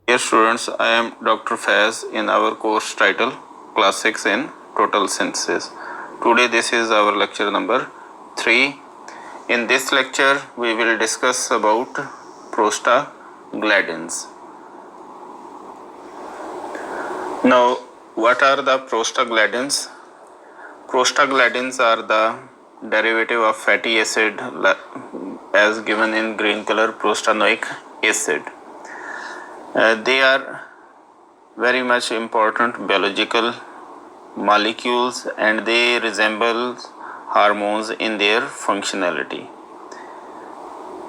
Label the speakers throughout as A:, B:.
A: Dear students, I am Dr. Faiz in our course title Classics in Total Synthesis. Today this is our lecture number 3. In this lecture we will discuss about prostaglandins. Now what are the prostaglandins? Prostaglandins are the derivative of fatty acid as given in green color prostanoic acid. They are very much important biological molecules and they resemble hormones in their functionality,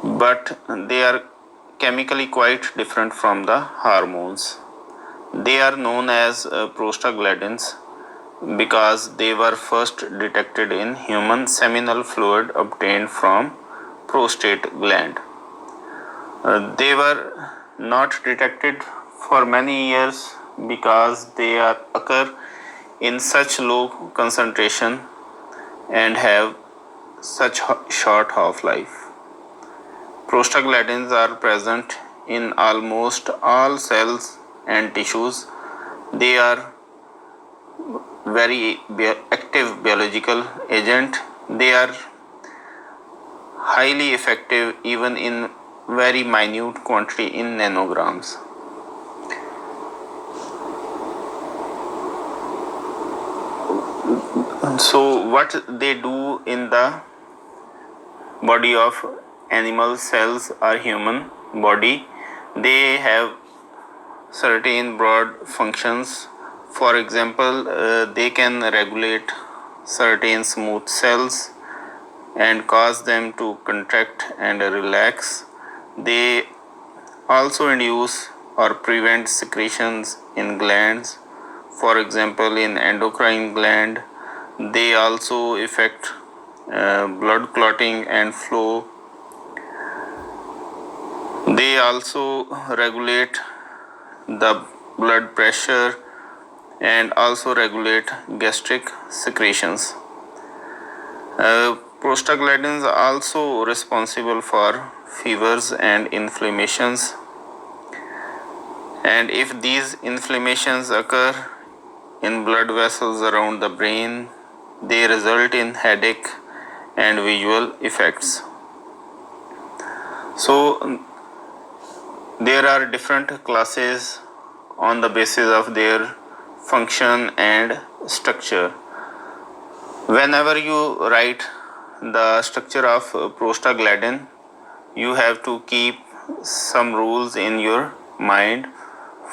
A: but they are chemically quite different from the hormones. They are known as prostaglandins because they were first detected in human seminal fluid obtained from prostate gland. They were not detected for many years because they occur in such low concentration and have such short half-life. Prostaglandins are present in almost all cells and tissues. They are very active biological agent. They are highly effective even in very minute quantity in nanograms. So what they do in the body of animal cells or human body, they have certain broad functions. For example, they can regulate certain smooth cells and cause them to contract and relax. They also induce or prevent secretions in glands. For example, in endocrine gland, they also affect blood clotting and flow. They also regulate the blood pressure and also regulate gastric secretions. Prostaglandins are also responsible for fevers and inflammations, and if these inflammations occur in blood vessels around the brain, they result in headache and visual effects. So there are different classes on the basis of their function and structure. Whenever you write the structure of prostaglandin, you have to keep some rules in your mind.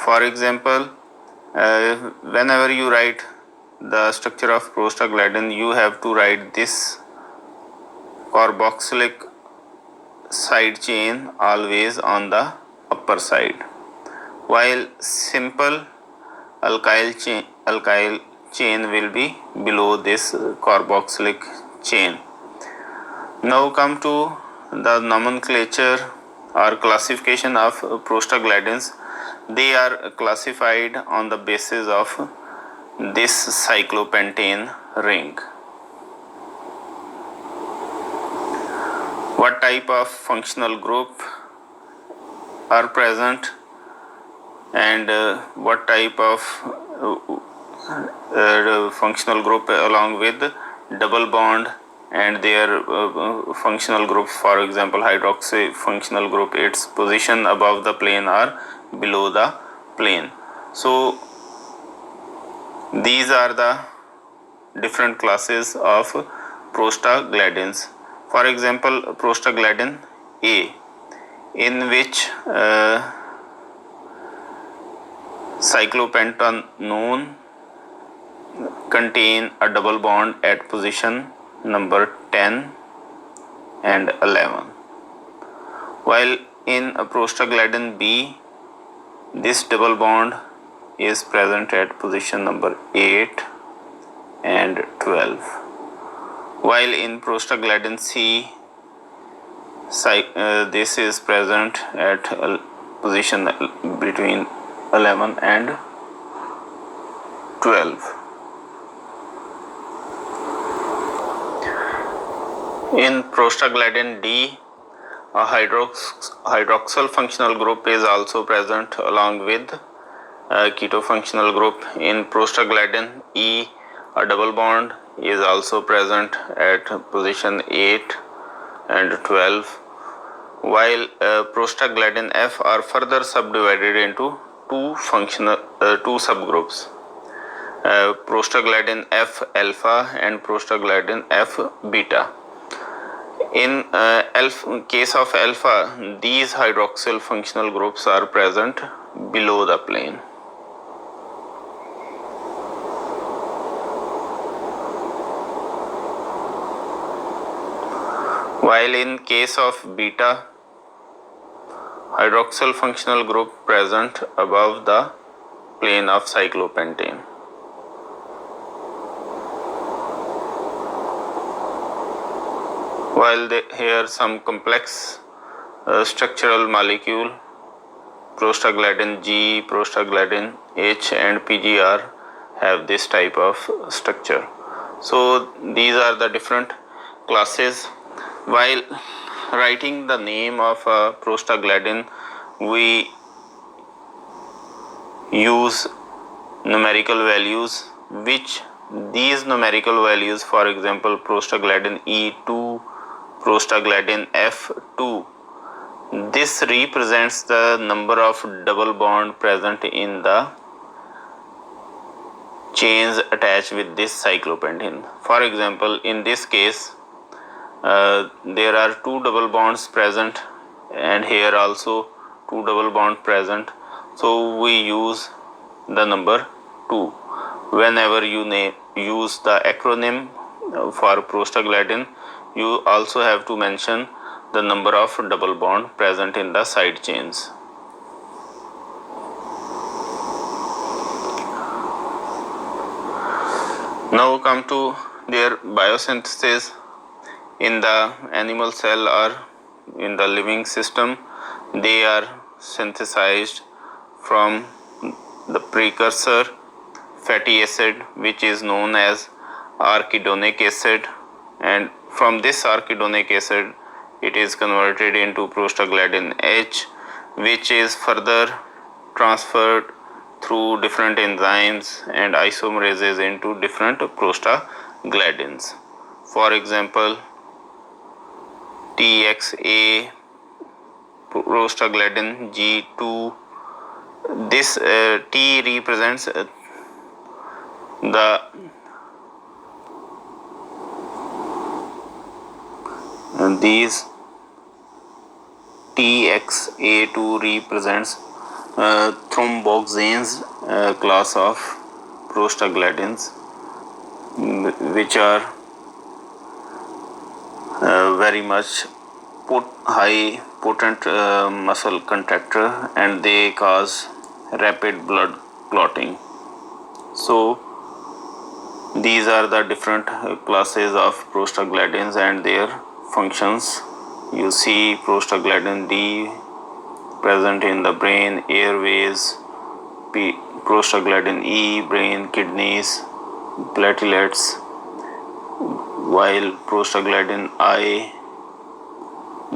A: For example, whenever you write the structure of prostaglandin, you have to write this carboxylic side chain always on the upper side, while simple alkyl chain will be below this carboxylic chain. Now come to the nomenclature or classification of prostaglandins. They are classified on the basis of this cyclopentane ring. What type of functional group are present and what type of functional group along with double bond and their functional group. For example, hydroxy functional group, its position above the plane or below the plane. So these are the different classes of prostaglandins. For example, prostaglandin A, in which cyclopentanone contain a double bond at position number 10 and 11, while in prostaglandin B, this double bond is present at position number 8 and 12, while in prostaglandin C, this is present at position between 11 and 12. In prostaglandin D, A hydroxyl functional group is also present along with a keto functional group. In prostaglandin E, a double bond is also present at position 8 and 12, while prostaglandin F are further subdivided into two subgroups, prostaglandin F alpha and prostaglandin F beta. In case of alpha, these hydroxyl functional groups are present below the plane. While in case of beta, hydroxyl functional group present above the plane of cyclopentane. While here some complex structural molecule, prostaglandin G, prostaglandin H and PGR have this type of structure. So these are the different classes. While writing the name of prostaglandin, we use numerical values, which these numerical values, for example prostaglandin E2, prostaglandin F2, this represents the number of double bond present in the chains attached with this cyclopentane. For example, in this case, there are two double bonds present, and here also two double bond present. So we use the number 2. Whenever you use the acronym for prostaglandin, you also have to mention the number of double bond present in the side chains. Now come to their biosynthesis. In the animal cell or in the living system, they are synthesized from the precursor fatty acid, which is known as arachidonic acid, and from this arachidonic acid it is converted into prostaglandin H, which is further transferred through different enzymes and isomerases into different prostaglandins. For example, TXA, prostaglandin G2. This T represents these TXA2 represents thromboxanes class of prostaglandins, which are very much high potent muscle contractor, and they cause rapid blood clotting. So these are the different classes of prostaglandins and their functions. You see prostaglandin D present in the brain, airways, prostaglandin E, brain, kidneys, platelets, while prostaglandin I,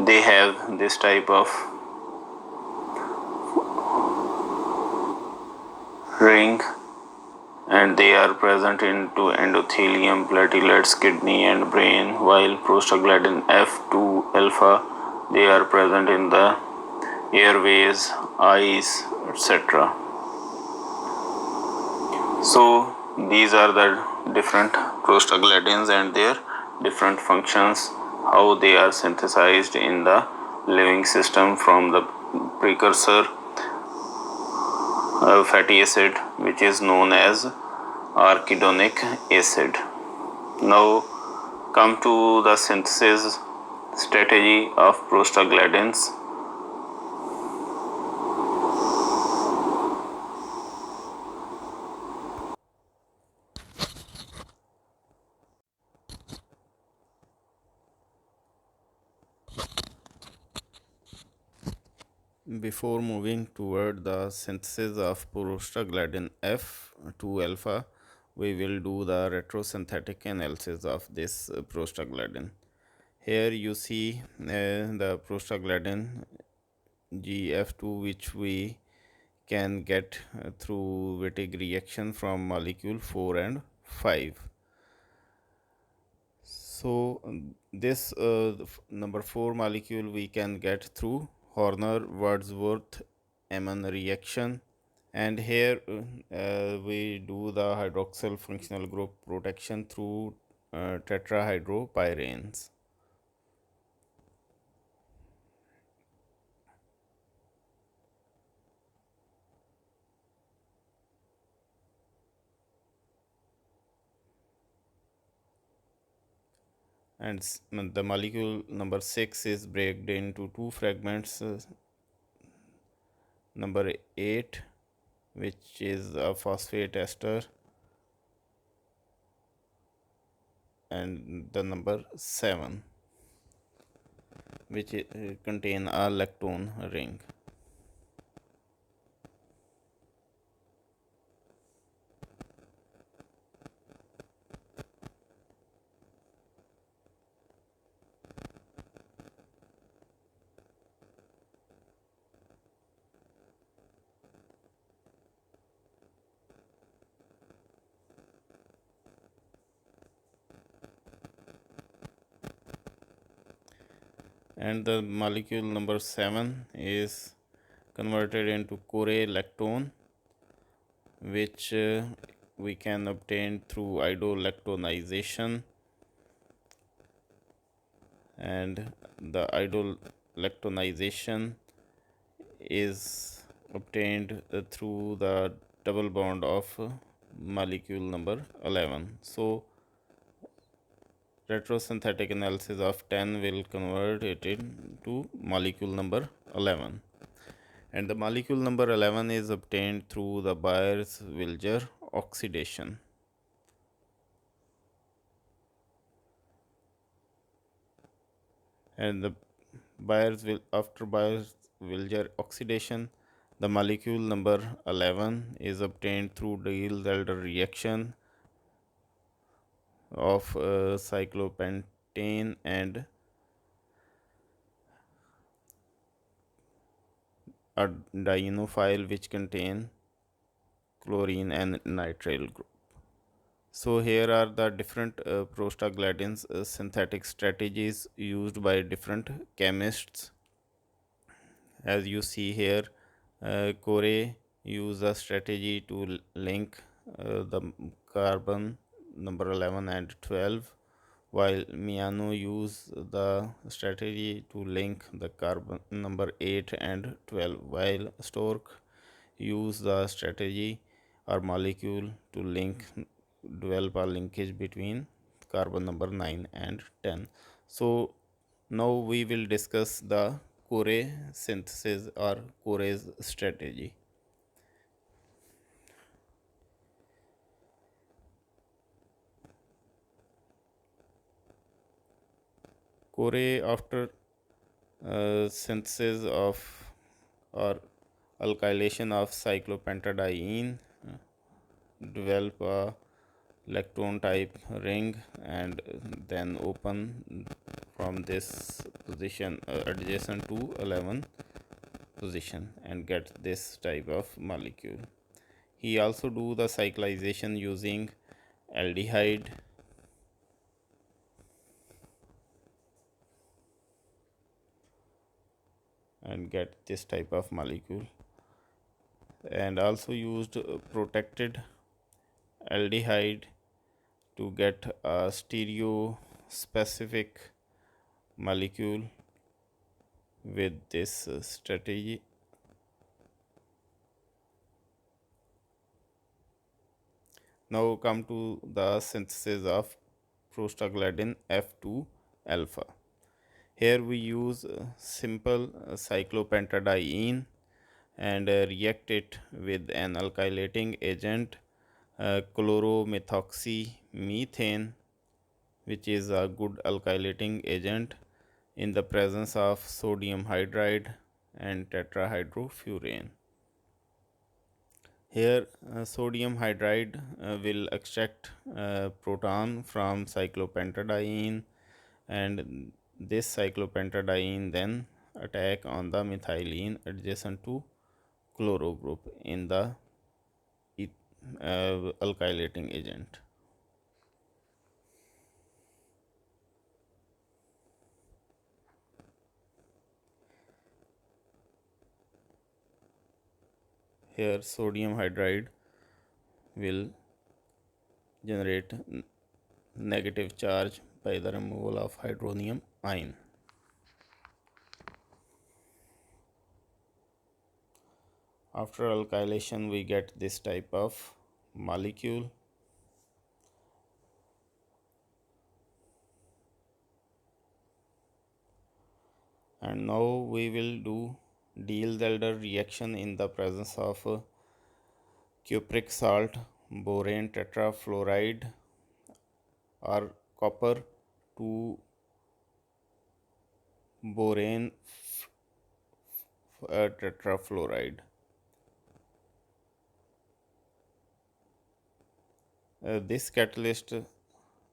A: they have this type of ring, and they are present into endothelium, platelets, kidney and brain, while prostaglandin F2 alpha, they are present in the airways, eyes, etc. So these are the different prostaglandins and their different functions, how they are synthesized in the living system from the precursor fatty acid, which is known as arachidonic acid. Now come to the synthesis strategy of prostaglandins. Before moving toward the synthesis of prostaglandin F2 alpha, we will do the retrosynthetic analysis of this prostaglandin. Here you see the prostaglandin GF2, which we can get through Wittig reaction from molecule 4 and 5. So this number 4 molecule we can get through Horner Wordsworth Eman reaction, and here we do the hydroxyl functional group protection through tetrahydropyranes. And the molecule number 6 is breaked into two fragments. Number 8, which is a phosphate ester, and the number 7, which contain a lactone ring. And the molecule number 7 is converted into core lactone, which we can obtain through idolactonization, and the idolactonization is obtained through the double bond of molecule number 11. So retrosynthetic analysis of 10 will convert it into molecule number 11, and the molecule number 11 is obtained through the Byers-Wilger oxidation. And the after Byers-Wilger oxidation, the molecule number 11 is obtained through Diels-Alder reaction of cyclopentane and a dienophile which contain chlorine and nitrile group. So here are the different prostaglandins synthetic strategies used by different chemists. As you see here, Corey use a strategy to link the carbon number 11 and 12, while Miano use the strategy to link the carbon number 8 and 12, while Stork use the strategy or molecule to develop a linkage between carbon number 9 and 10. So now we will discuss the Core synthesis or Core's strategy. Core, after synthesis of or alkylation of cyclopentadiene, develop a lactone type ring, and then open from this position adjacent to 11 position and get this type of molecule. He also do the cyclization using aldehyde and get this type of molecule, and also used protected aldehyde to get a stereo specific molecule with this strategy. Now come to the synthesis of prostaglandin F2 alpha. Here we use simple cyclopentadiene and react it with an alkylating agent, chloromethoxymethane, which is a good alkylating agent in the presence of sodium hydride and tetrahydrofurane. Here sodium hydride will extract proton from cyclopentadiene, and This cyclopentadiene then attack on the methylene adjacent to chloro group in the alkylating agent. Here sodium hydride will generate negative charge by the removal of hydronium ion. After alkylation we get this type of molecule. And now we will do Diels-Alder reaction in the presence of cupric salt, borane tetrafluoride or copper to borane tetrafluoride. This catalyst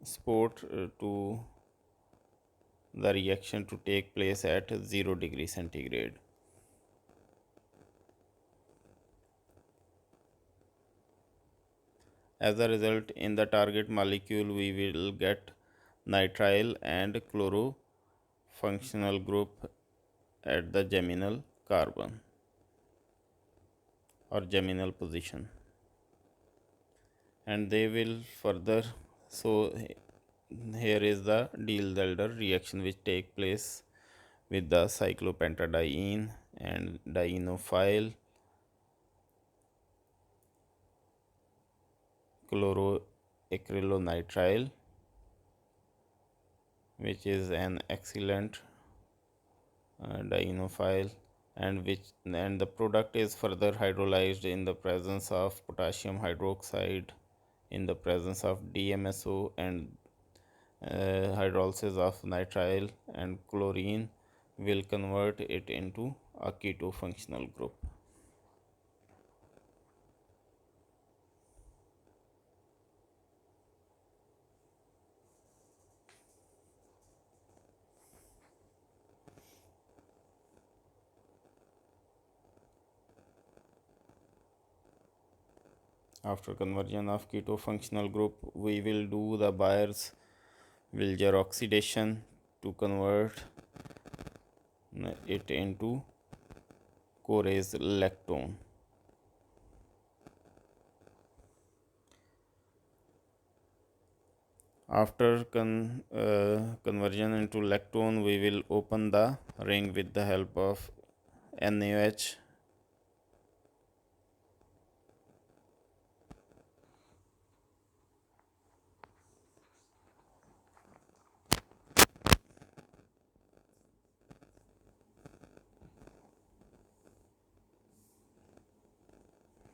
A: support to the reaction to take place at 0 degree centigrade. As a result, in the target molecule we will get nitrile and chloro functional group at the geminal carbon or geminal position, and they will further. So here is the Diels-Alder reaction which take place with the cyclopentadiene and dienophile chloroacrylonitrile, which is an excellent dienophile, and the product is further hydrolyzed in the presence of potassium hydroxide, in the presence of DMSO, and hydrolysis of nitrile and chlorine will convert it into a keto functional group. After conversion of keto functional group, we will do the Bayer's-Williger oxidation to convert it into Corey's lactone. After conversion into lactone, we will open the ring with the help of NaOH.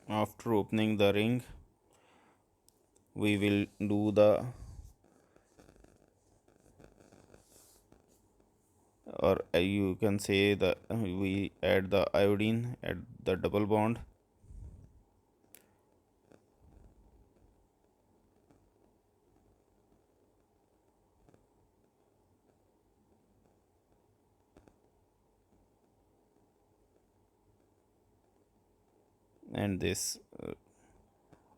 A: After opening the ring, we will do the or you can say the we add the iodine at the double bond. And this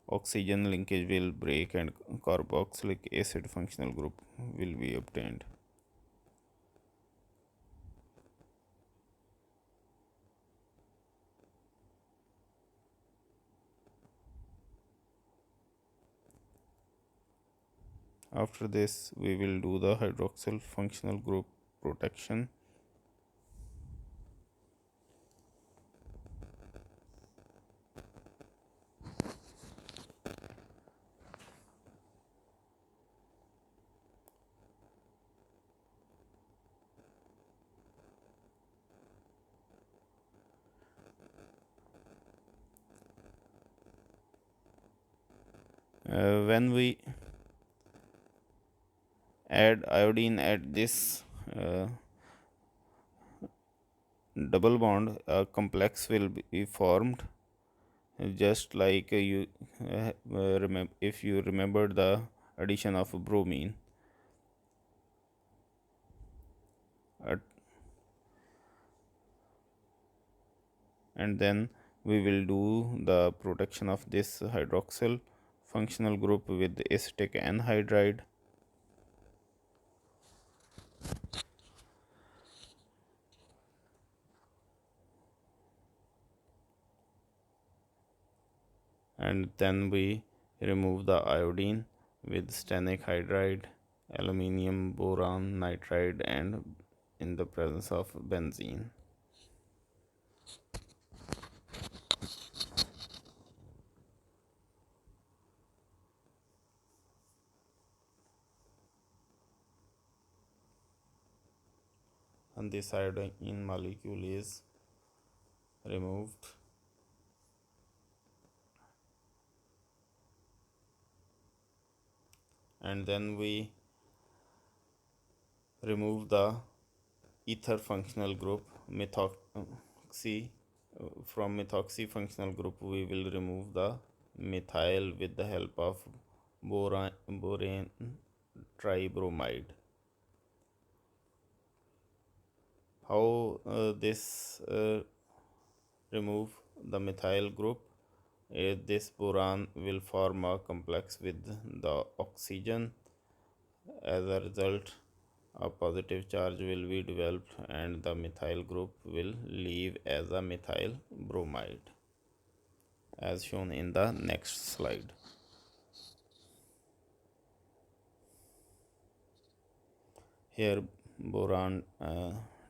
A: oxygen linkage will break and carboxylic acid functional group will be obtained. After this, we will do the hydroxyl functional group protection. When we add iodine at this double bond, a complex will be formed, just like you remember, if you remember, the addition of bromine. uh, and then we will do the protection of this hydroxyl functional group with acetic anhydride. And then we remove the iodine with stannic hydride, aluminium boron nitride, and in the presence of benzene. And this iodine molecule is removed. And then we remove the ether functional group methoxy. From methoxy functional group we will remove the methyl with the help of boron tribromide. How this remove the methyl group? This boron will form a complex with the oxygen. As a result, a positive charge will be developed and the methyl group will leave as a methyl bromide, as shown in the next slide. Here boron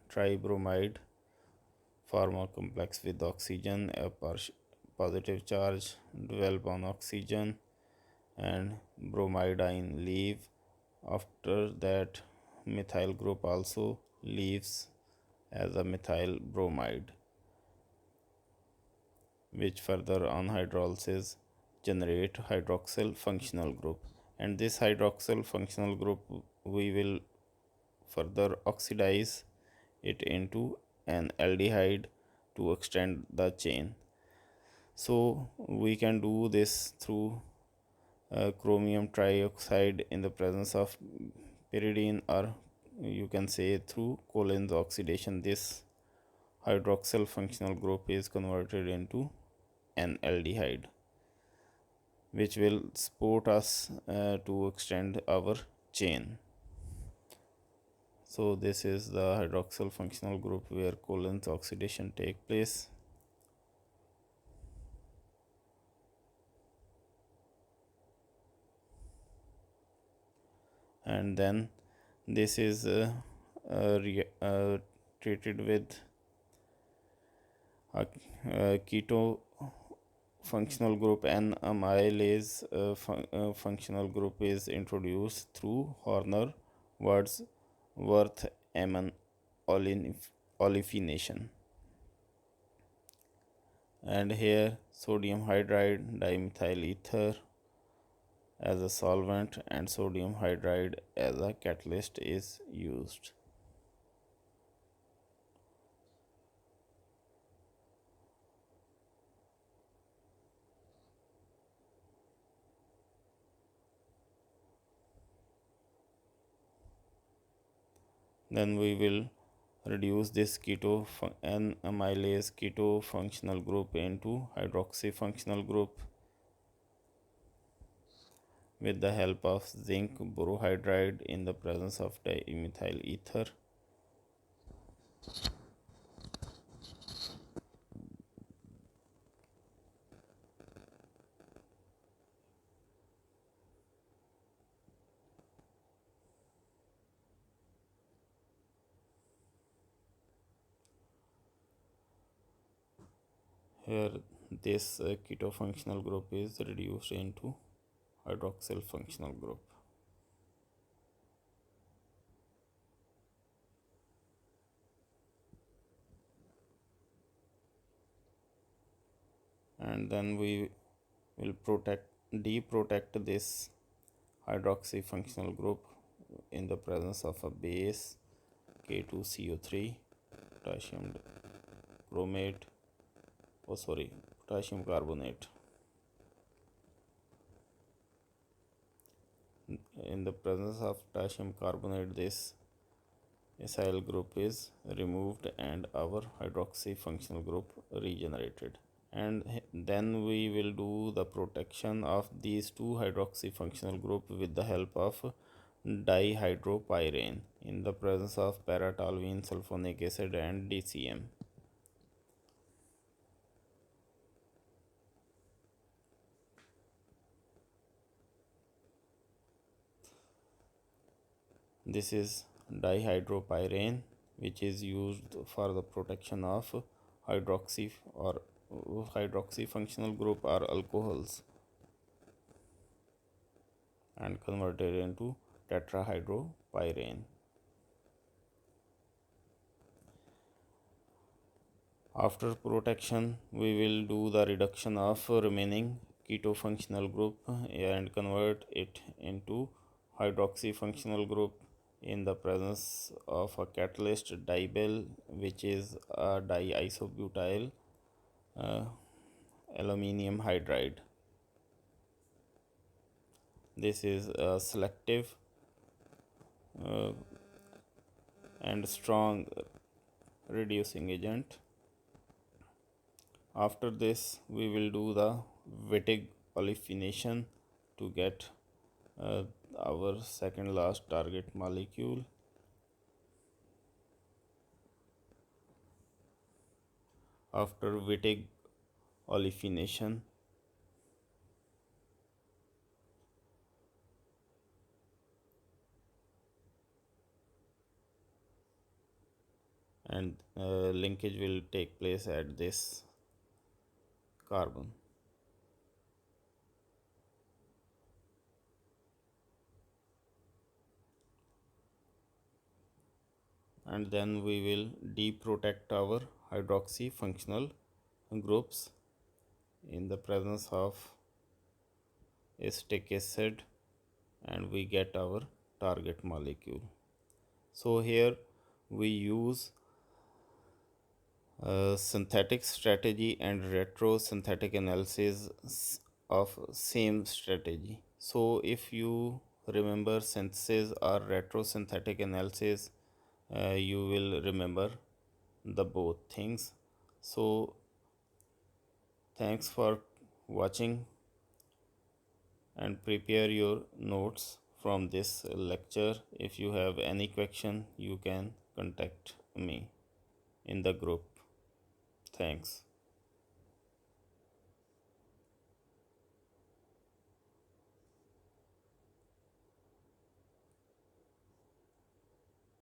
A: tribromide form a complex with oxygen, a positive charge develop on oxygen and bromide ion leave. After that, methyl group also leaves as a methyl bromide, which further on hydrolysis generate hydroxyl functional group. And this hydroxyl functional group we will further oxidize it into an aldehyde to extend the chain. So we can do this through chromium trioxide in the presence of pyridine, or you can say through Collins oxidation. This hydroxyl functional group is converted into an aldehyde, which will support us to extend our chain. So this is the hydroxyl functional group where Collins oxidation take place. And then this is treated with a keto functional group. An amylase functional group is introduced through Horner Wordsworth amine olefination. And here sodium hydride dimethyl ether as a solvent and sodium hydride as a catalyst is used. Then we will reduce this an amylase keto functional group into hydroxy functional group with the help of zinc borohydride in the presence of dimethyl ether. Here this keto functional group is reduced into hydroxyl functional group. And then we will deprotect this hydroxy functional group in the presence of a base K2CO3 potassium chromate, potassium carbonate. In the presence of potassium carbonate, this acyl group is removed and our hydroxy functional group regenerated. And then we will do the protection of these two hydroxy functional group with the help of dihydropyrene in the presence of para-toluene, sulfonic acid and DCM. This is dihydropyrene, which is used for the protection of hydroxy or hydroxy functional group or alcohols and converted into tetrahydropyrene. After protection, we will do the reduction of remaining keto functional group and convert it into hydroxy functional group in the presence of a catalyst dibel, which is a diisobutyl uh, aluminium hydride. This is a selective and strong reducing agent. After this, we will do the Wittig olefination to get uh, our second last target molecule. After Wittig olefination, and linkage will take place at this carbon. And then we will deprotect our hydroxy functional groups in the presence of acetic acid, and we get our target molecule. So here we use synthetic strategy and retro synthetic analysis of same strategy. So if you remember synthesis or retro synthetic analysis, you will remember the both things. So thanks for watching and prepare your notes from this lecture. If you have any question, you can contact me in the group. Thanks.